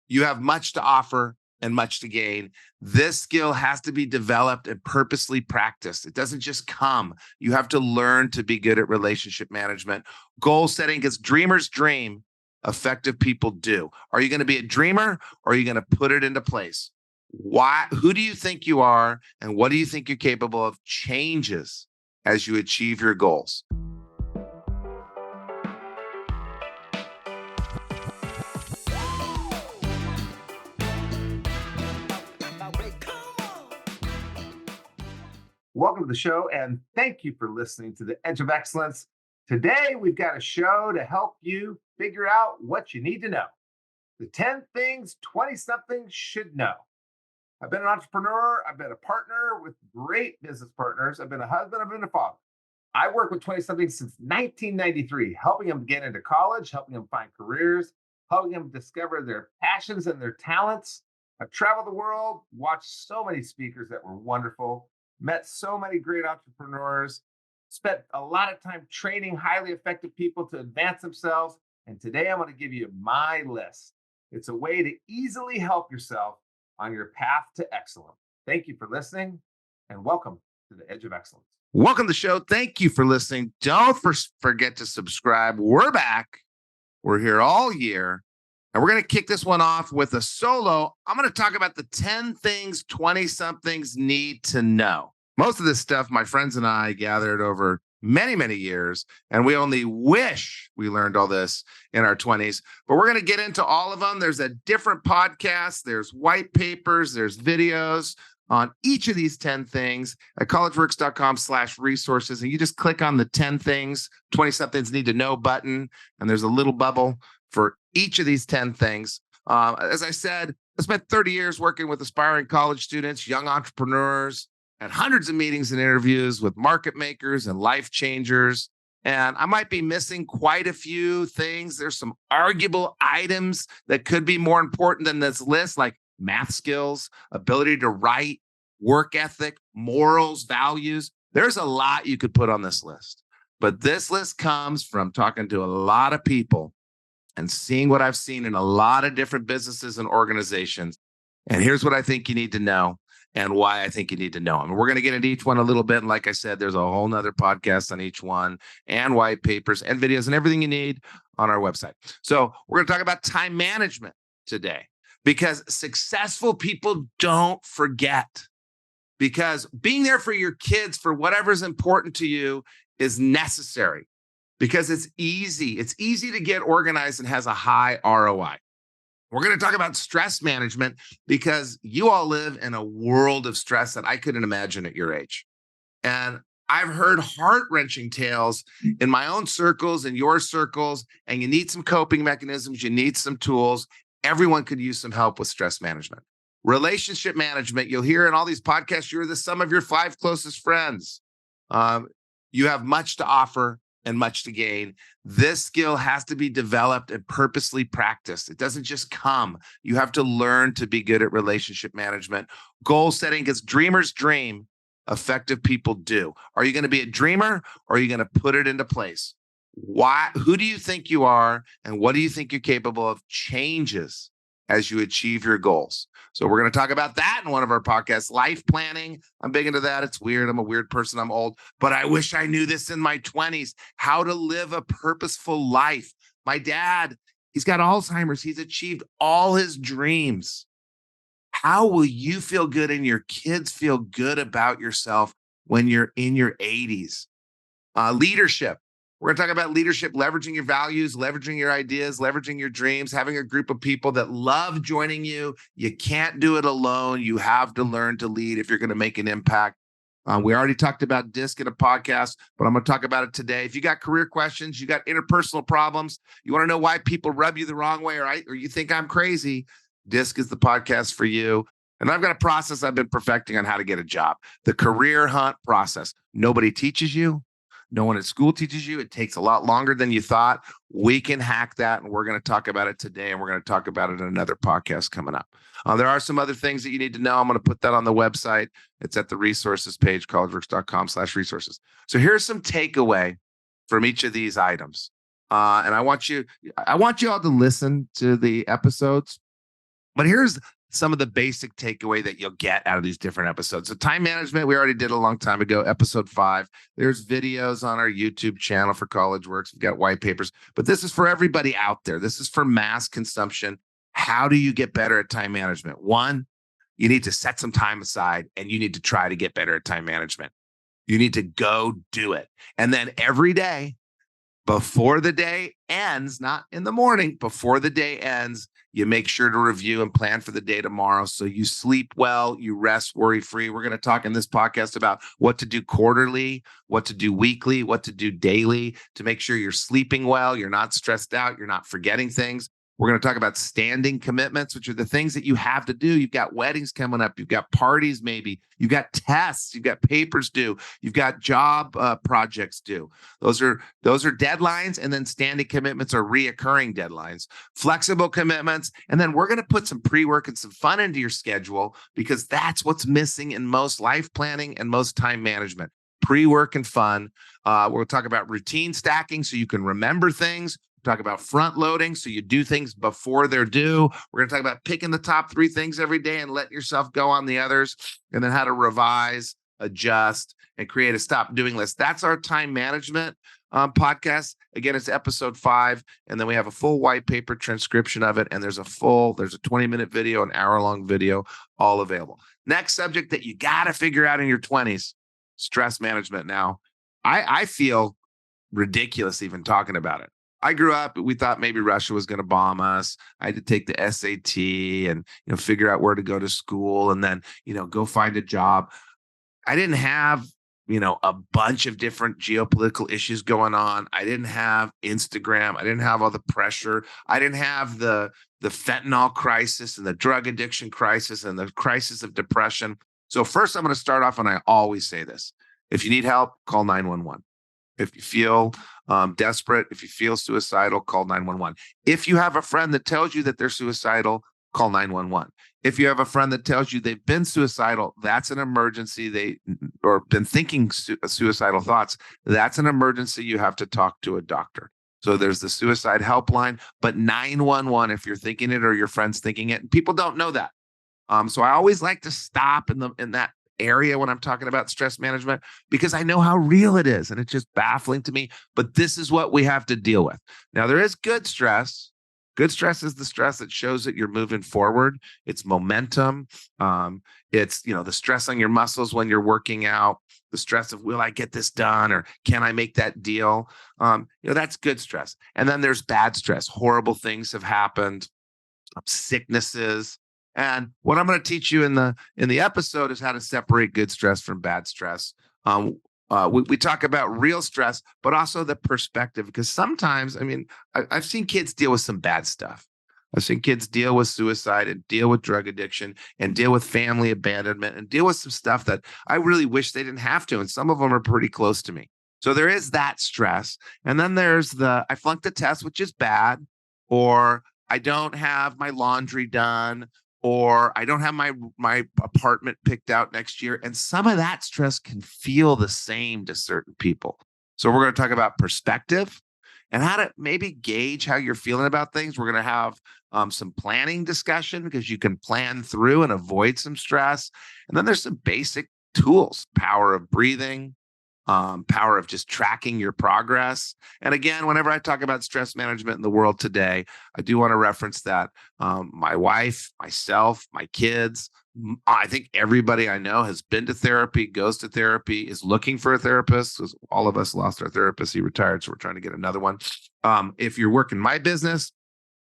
You have much to offer and much to gain. This skill has to be developed and purposely practiced. It doesn't just come. You have to learn to be good at relationship management. Goal setting, because dreamers dream, effective people do. Are you going to be a dreamer, or are you going to put it into place? Why? Who do you think you are, and what do you think you're capable of changes as you achieve your goals? Welcome to the show, and thank you for listening to The Edge of Excellence. Today, we've got a show to help you figure out what you need to know. The 10 things 20-somethings should know. I've been an entrepreneur. I've been a partner with great business partners. I've been a husband. I've been a father. I work with 20-somethings since 1993, helping them get into college, helping them find careers, helping them discover their passions and their talents. I've traveled the world, watched so many speakers that were wonderful, met so many great entrepreneurs, spent a lot of time training highly effective people to advance themselves. And today I'm going to give you my list. It's a way to easily help yourself on your path to excellence. Thank you for listening, and welcome to The Edge of Excellence. Welcome to the show. Thank you for listening. Don't forget to subscribe. We're back. We're here all year. And we're going to kick this one off with a solo. I'm going to talk about the 10 things 20-somethings need to know. Most of this stuff, my friends and I gathered over many, many years, and we only wish we learned all this in our 20s. But we're going to get into all of them. There's a different podcast. There's white papers. There's videos on each of these 10 things at collegeworks.com/resources. And you just click on the 10 things 20-somethings need to know button, and there's a little bubble for each of these 10 things. As I said, I spent 30 years working with aspiring college students, young entrepreneurs, and hundreds of meetings and interviews with market makers and life changers. And I might be missing quite a few things. There's some arguable items that could be more important than this list, like math skills, ability to write, work ethic, morals, values. There's a lot you could put on this list. But this list comes from talking to a lot of people and seeing what I've seen in a lot of different businesses and organizations. And here's what I think you need to know and why I think you need to know them. And we're going to get into each one a little bit. And like I said, there's a whole nother podcast on each one, and white papers and videos and everything you need on our website. So we're going to talk about time management today, because successful people don't forget. Because being there for your kids for whatever's important to you is necessary. Because it's easy. It's easy to get organized and has a high ROI. We're going to talk about stress management, because you all live in a world of stress that I couldn't imagine at your age. And I've heard heart-wrenching tales in my own circles and your circles, and you need some coping mechanisms. You need some tools. Everyone could use some help with stress management. Relationship management, you'll hear in all these podcasts, you're the sum of your 5 closest friends. You have much to offer and much to gain. This skill has to be developed and purposely practiced. It doesn't just come. You have to learn to be good at relationship management. Goal setting, because dreamers dream, effective people do. Are you going to be a dreamer, or are you going to put it into place? Why? Who do you think you are, and what do you think you're capable of changes as you achieve your goals? So we're going to talk about that in one of our podcasts. Life planning. I'm big into that. It's weird. I'm a weird person. I'm old, but I wish I knew this in my 20s, how to live a purposeful life. My dad, he's got Alzheimer's. He's achieved all his dreams. How will you feel good and your kids feel good about yourself when you're in your 80s? Leadership. We're going to talk about leadership, leveraging your values, leveraging your ideas, leveraging your dreams, having a group of people that love joining you. You can't do it alone. You have to learn to lead if you're going to make an impact. We already talked about DISC in a podcast, but I'm going to talk about it today. If you got career questions, you got interpersonal problems, you want to know why people rub you the wrong way, or you think I'm crazy, DISC is the podcast for you. And I've got a process I've been perfecting on how to get a job. The career hunt process. Nobody teaches you. No one at school teaches you. It takes a lot longer than you thought. We can hack that, and we're going to talk about it today, and we're going to talk about it in another podcast coming up. There are some other things that you need to know. I'm going to put that on the website. It's at the resources page, collegeworks.com/resources. So here's some takeaway from each of these items. And I want you all to listen to the episodes But here's some of the basic takeaway that you'll get out of these different episodes. So time management, we already did a long time ago, episode 5. There's videos on our YouTube channel for College Works. We've got white papers, but this is for everybody out there. This is for mass consumption. How do you get better at time management? One, you need to set some time aside and you need to try to get better at time management. You need to go do it. And then every day, before the day ends, not in the morning, before the day ends, you make sure to review and plan for the day tomorrow so you sleep well, you rest worry-free. We're going to talk in this podcast about what to do quarterly, what to do weekly, what to do daily to make sure you're sleeping well, you're not stressed out, you're not forgetting things. We're going to talk about standing commitments, which are the things that you have to do. You've got weddings coming up. You've got parties, maybe. You've got tests. You've got papers due. You've got job projects due. Those are deadlines. And then standing commitments are reoccurring deadlines. Flexible commitments. And then we're going to put some pre-work and some fun into your schedule because that's what's missing in most life planning and most time management. Pre-work and fun. We'll talk about routine stacking so you can remember things. Talk about front loading so you do things before they're due. We're going to talk about picking the top 3 things every day and letting yourself go on the others, and then how to revise, adjust, and create a stop doing list. That's our time management podcast. Again, it's episode 5, and then we have a full white paper transcription of it, and there's a 20-minute video, an hour-long video, all available. Next subject that you got to figure out in your 20s, stress management. Now, I feel ridiculous even talking about it. I grew up, we thought maybe Russia was going to bomb us. I had to take the SAT and, figure out where to go to school and then, go find a job. I didn't have, a bunch of different geopolitical issues going on. I didn't have Instagram. I didn't have all the pressure. I didn't have the fentanyl crisis and the drug addiction crisis and the crisis of depression. So first I'm going to start off, and I always say this. If you need help, call 911. If you feel desperate, if you feel suicidal, call 911. If you have a friend that tells you that they're suicidal, call 911. If you have a friend that tells you they've been suicidal, that's an emergency. Or been thinking suicidal thoughts, that's an emergency. You have to talk to a doctor. So there's the suicide helpline, but 911 if you're thinking it or your friend's thinking it. And people don't know that. So I always like to stop in that area when I'm talking about stress management because I know how real it is and it's just baffling to me, but this is what we have to deal with. Now there is good stress. Good stress is the stress that shows that you're moving forward. It's momentum. It's, the stress on your muscles when you're working out, the stress of, will I get this done? Or can I make that deal? That's good stress. And then there's bad stress. Horrible things have happened, sicknesses. And what I'm going to teach you in the episode is how to separate good stress from bad stress. We talk about real stress, but also the perspective, because sometimes, I've seen kids deal with some bad stuff. I've seen kids deal with suicide and deal with drug addiction and deal with family abandonment and deal with some stuff that I really wish they didn't have to. And some of them are pretty close to me. So there is that stress. And then there's I flunked the test, which is bad, or I don't have my laundry done, or I don't have my apartment picked out next year. And some of that stress can feel the same to certain people. So we're going to talk about perspective and how to maybe gauge how you're feeling about things. We're going to have some planning discussion because you can plan through and avoid some stress. And then there's some basic tools, power of breathing, power of just tracking your progress. And again, whenever I talk about stress management in the world today, I do want to reference that my wife, myself, my kids, I think everybody I know has been to therapy, goes to therapy, is looking for a therapist, because all of us lost our therapist. He retired, so we're trying to get another one. If you're working my business,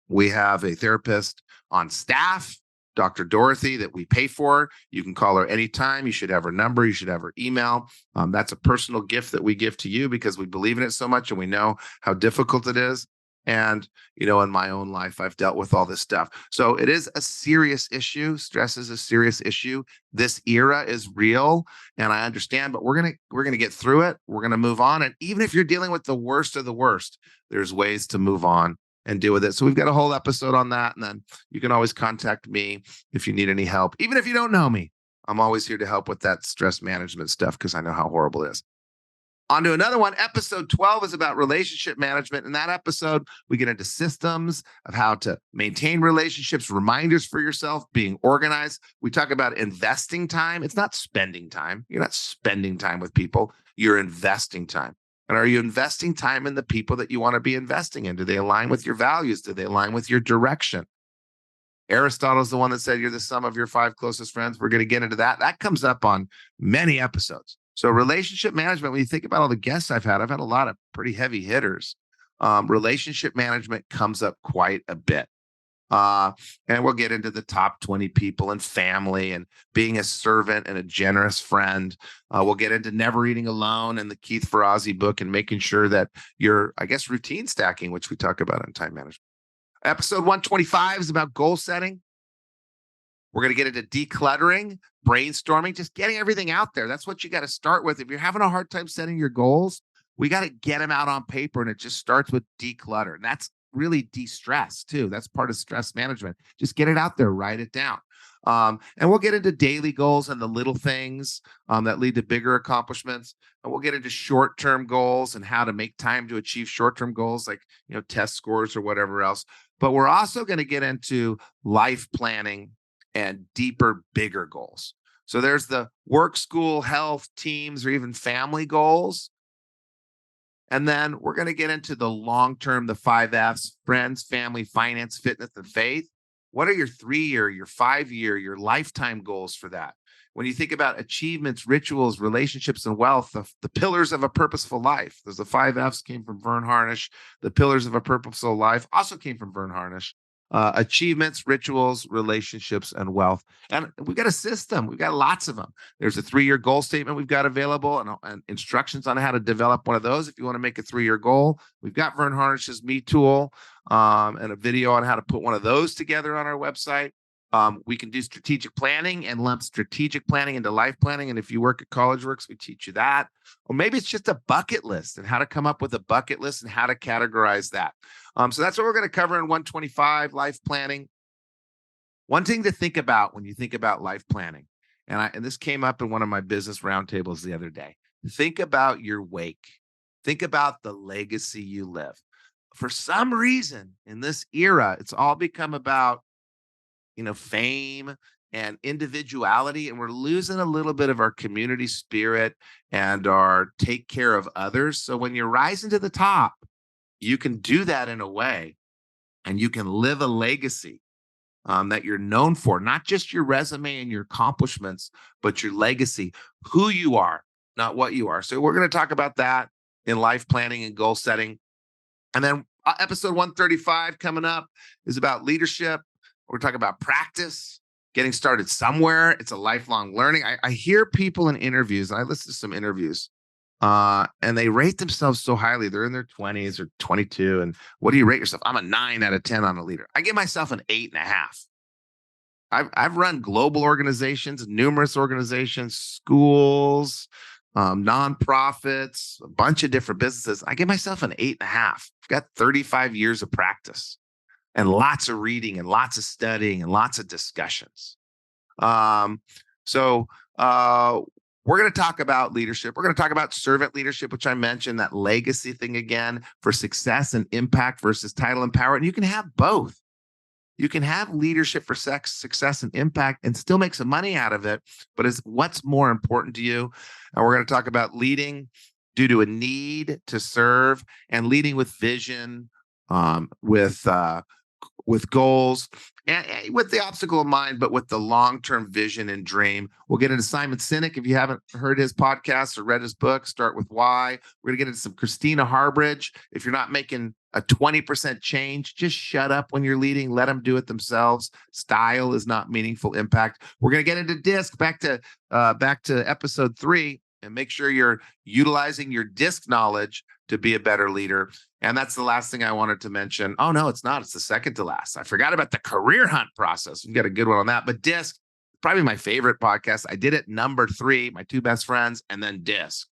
we have a therapist on staff, Dr. Dorothy, that we pay for. You can call her anytime. You should have her number. You should have her email. That's a personal gift that we give to you because we believe in it so much and we know how difficult it is. And, in my own life, I've dealt with all this stuff. So it is a serious issue. Stress is a serious issue. This era is real, and I understand, but we're going to get through it. We're going to move on. And even if you're dealing with the worst of the worst, there's ways to move on and deal with it. So we've got a whole episode on that. And then you can always contact me if you need any help. Even if you don't know me, I'm always here to help with that stress management stuff because I know how horrible it is. On to another one. Episode 12 is about relationship management. In that episode, we get into systems of how to maintain relationships, reminders for yourself, being organized. We talk about investing time. It's not spending time. You're not spending time with people. You're investing time. And are you investing time in the people that you want to be investing in? Do they align with your values? Do they align with your direction? Aristotle's the one that said you're the sum of your 5 closest friends. We're going to get into that. That comes up on many episodes. So relationship management, when you think about all the guests I've had a lot of pretty heavy hitters. Relationship management comes up quite a bit. And we'll get into the top 20 people and family and being a servant and a generous friend. We'll get into never eating alone and the Keith Ferrazzi book and making sure that you're, routine stacking, which we talk about in time management. Episode 125 is about goal setting. We're going to get into decluttering, brainstorming, just getting everything out there. That's what you got to start with. If you're having a hard time setting your goals, we got to get them out on paper, and it just starts with declutter. And that's really de-stress too. That's part of stress management. Just get it out there, write it down. And we'll get into daily goals and the little things that lead to bigger accomplishments. And we'll get into short-term goals and how to make time to achieve short-term goals, like, test scores or whatever else. But we're also going to get into life planning and deeper, bigger goals. So there's the work, school, health, teams, or even family goals. And then we're going to get into the long-term, the 5 F's: friends, family, finance, fitness, and faith. What are your 3-year, your 5-year, your lifetime goals for that? When you think about achievements, rituals, relationships, and wealth, the pillars of a purposeful life. There's the 5 F's came from Vern Harnish. The pillars of a purposeful life also came from Vern Harnish. Achievements, rituals, relationships, and wealth. And we've got a system. We've got lots of them. There's a 3-year goal statement we've got available and instructions on how to develop one of those if you want to make a 3-year goal. We've got Vern Harnish's Me Tool and a video on how to put one of those together on our website. We can do strategic planning and lump strategic planning into life planning. And if you work at CollegeWorks, we teach you that. Or maybe it's just a bucket list and how to come up with a bucket list and how to categorize that. So that's what we're going to cover in 125, life planning. One thing to think about when you think about life planning, and this came up in one of my business roundtables the other day. Think about your wake. Think about the legacy you live. For some reason in this era, it's all become about fame and individuality, and we're losing a little bit of our community spirit and our take care of others. So when you're rising to the top, you can do that in a way, and you can live a legacy that you're known for, not just your resume and your accomplishments, but your legacy, who you are, not what you are. So we're going to talk about that in life planning and goal setting. And then episode 135 coming up is about leadership. We're talking about practice, getting started somewhere. It's a lifelong learning. I hear people in interviews, and I listen to some interviews, and they rate themselves so highly. They're in their 20s or 22. And what do you rate yourself? I'm a 9 out of 10 on a leader. I give myself an 8.5. I've run global organizations, numerous organizations, schools, nonprofits, a bunch of different businesses. I give myself an 8.5. I've got 35 years of practice and lots of reading and lots of studying and lots of discussions. So we're going to talk about leadership. We're going to talk about servant leadership, which I mentioned, that legacy thing again, for success and impact versus title and power. And you can have both. You can have leadership for success and impact and still make some money out of it, but it's what's more important to you. And we're going to talk about leading due to a need to serve, and leading with vision, with goals, and with the obstacle in mind, but with the long-term vision and dream. We'll get into Simon Sinek. If you haven't heard his podcast or read his book, Start With Why. We're going to get into some Christina Harbridge. If you're not making a 20% change, just shut up when you're leading. Let them do it themselves. Style is not meaningful impact. We're going to get into DISC, back to episode 3, and make sure you're utilizing your DISC knowledge to be a better leader. And that's the last thing I wanted to mention. Oh, no, it's not. It's the second to last. I forgot about the career hunt process. We've got a good one on that. But DISC, probably my favorite podcast. I did it number 3, my 2 best friends, and then DISC.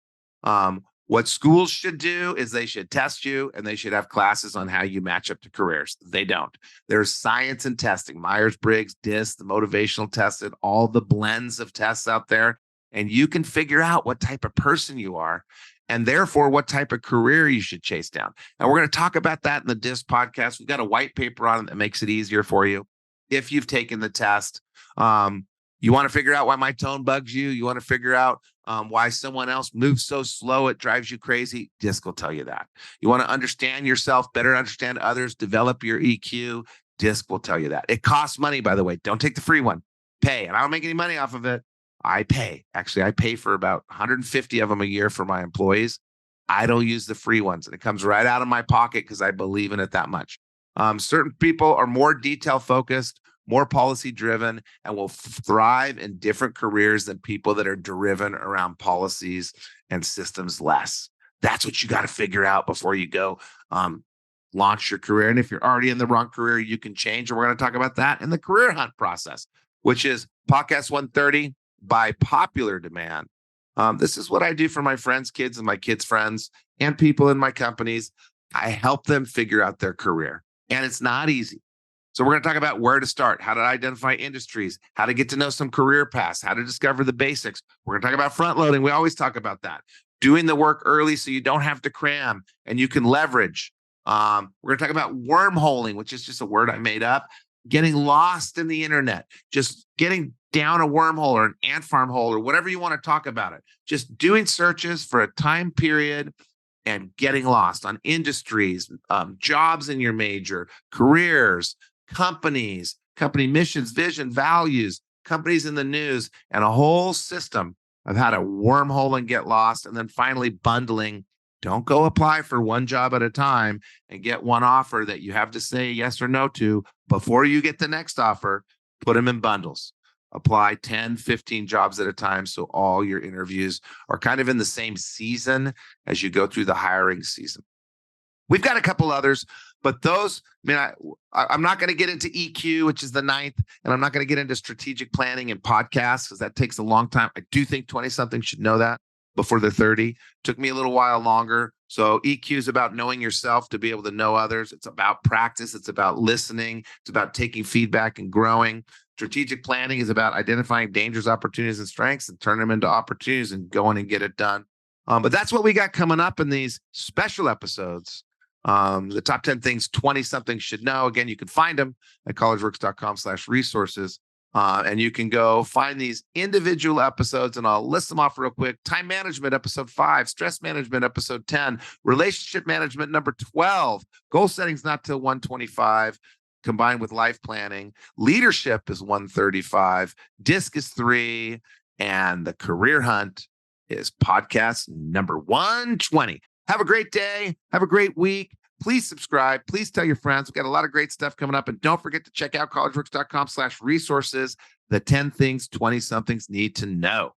What schools should do is they should test you, and they should have classes on how you match up to careers. They don't. There's science and testing, Myers-Briggs, DISC, the motivational tested, all the blends of tests out there. And you can figure out what type of person you are and therefore what type of career you should chase down. And we're going to talk about that in the DISC podcast. We've got a white paper on it that makes it easier for you if you've taken the test. You want to figure out why my tone bugs you. You want to figure out why someone else moves so slow it drives you crazy. DISC will tell you that. You want to understand yourself, better understand others, develop your EQ. DISC will tell you that. It costs money, by the way. Don't take the free one. Pay. And I don't make any money off of it. I pay. Actually, I pay for about 150 of them a year for my employees. I don't use the free ones. And it comes right out of my pocket because I believe in it that much. Certain people are more detail focused, more policy driven, and will thrive in different careers than people that are driven around policies and systems less. That's what you got to figure out before you go launch your career. And if you're already in the wrong career, you can change. And we're going to talk about that in the career hunt process, which is podcast 130 by popular demand. This is what I do for my friends' kids and my kids' friends and people in my companies. I help them figure out their career, and it's not easy. So we're going to talk about where to start, how to identify industries, how to get to know some career paths, how to discover the basics. We're going to talk about front loading. We always talk about that. Doing the work early so you don't have to cram and you can leverage. We're going to talk about wormholing, which is just a word I made up. Getting lost in the internet, just getting down a wormhole or an ant farm hole or whatever you want to talk about it. Just doing searches for a time period and getting lost on industries, jobs in your major, careers, companies, company missions, vision, values, companies in the news, and a whole system of how to wormhole and get lost. And then finally bundling. Don't go apply for one job at a time and get one offer that you have to say yes or no to before you get the next offer. Put them in bundles. Apply 10, 15 jobs at a time so all your interviews are kind of in the same season as you go through the hiring season. We've got a couple others, but those, I'm not going to get into EQ, which is the 9th, and I'm not going to get into strategic planning and podcasts because that takes a long time. I do think 20-somethings should know that before they're 30. Took me a little while longer. So EQ is about knowing yourself to be able to know others. It's about practice. It's about listening. It's about taking feedback and growing. Strategic planning is about identifying dangers, opportunities, and strengths and turn them into opportunities and going and get it done. But that's what we got coming up in these special episodes. The top 10 things 20-something should know. Again, you can find them at collegeworks.com/resources. And you can go find these individual episodes, and I'll list them off real quick. Time management, episode 5. Stress management, episode 10. Relationship management, number 12. Goal settings not till 125, combined with life planning. Leadership is 135. DISC is 3. And the career hunt is podcast number 120. Have a great day. Have a great week. Please subscribe. Please tell your friends. We've got a lot of great stuff coming up. And don't forget to check out collegeworks.com/resources, the 10 things 20-somethings need to know.